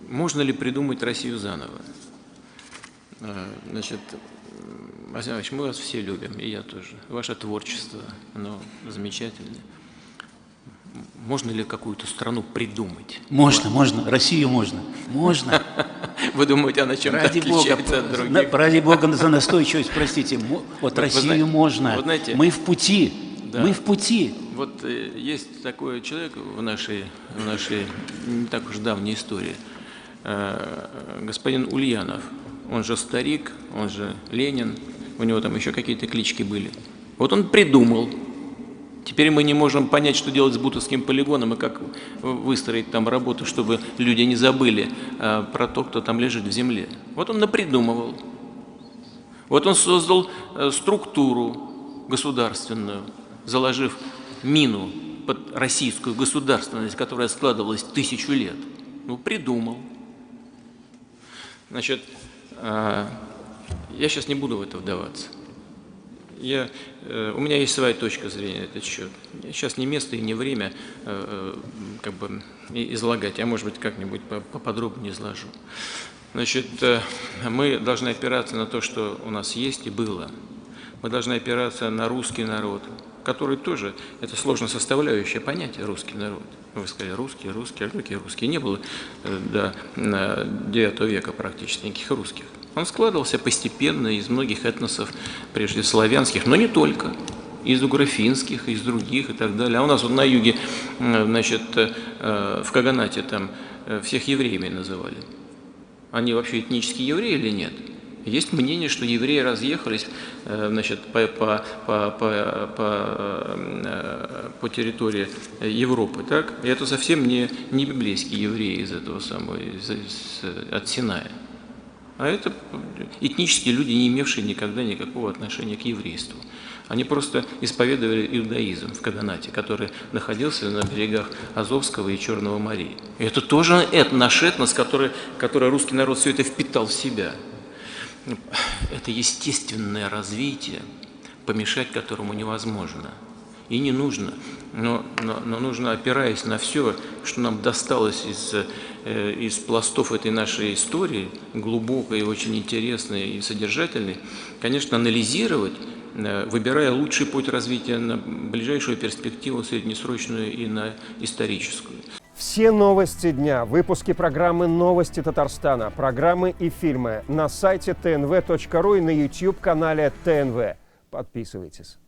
Можно ли придумать Россию заново? Значит, Василий Иванович, мы вас все любим, и я тоже. Ваше творчество, оно замечательное. Можно ли какую-то страну придумать? Можно. Россию можно. Можно. Вы думаете, она чем-то отличается от других? Ради Бога, за настойчивость, простите. Вот Россию можно. Вот знаете, мы в пути. Да. Мы в пути. Вот есть такой человек в нашей не так уж давней истории, господин Ульянов. Он же старик, он же Ленин, у него там еще какие-то клички были. Вот он придумал. Теперь мы не можем понять, что делать с Бутовским полигоном и как выстроить там работу, чтобы люди не забыли про то, кто там лежит в земле. Вот он напридумывал. Вот он создал структуру государственную, заложив мину под российскую государственность, которая складывалась 1000 лет. Ну, придумал. Значит, я сейчас не буду в это вдаваться. У меня есть своя точка зрения на этот счет. Сейчас не место и не время как бы излагать. Я, может быть, как-нибудь поподробнее изложу. Значит, мы должны опираться на то, что у нас есть и было. Мы должны опираться на русский народ, который тоже, это сложно составляющее понятие русский народ. Вы сказали русские, какие русские. Не было до IX века практически никаких русских. Он складывался постепенно из многих этносов, прежде славянских, но не только, из угрофинских, из других и так далее. А у нас вот на юге, значит, в Каганате там всех евреями называли. Они вообще этнические евреи или нет? Есть мнение, что евреи разъехались, значит, по территории Европы, так? И это совсем не библейские евреи из этого самого, от Синая. А это этнические люди, не имевшие никогда никакого отношения к еврейству. Они просто исповедовали иудаизм в Каганате, который находился на берегах Азовского и Черного моря. И это тоже наш этнос, который русский народ все это впитал в себя. Это естественное развитие, помешать которому невозможно. И не нужно, но нужно, опираясь на все, что нам досталось из пластов этой нашей истории, глубокой, очень интересной и содержательной, конечно, анализировать, выбирая лучший путь развития на ближайшую перспективу, среднесрочную и на историческую. Все новости дня, выпуски программы «Новости Татарстана», программы и фильмы на сайте tnv.ru и на YouTube-канале ТНВ. Подписывайтесь.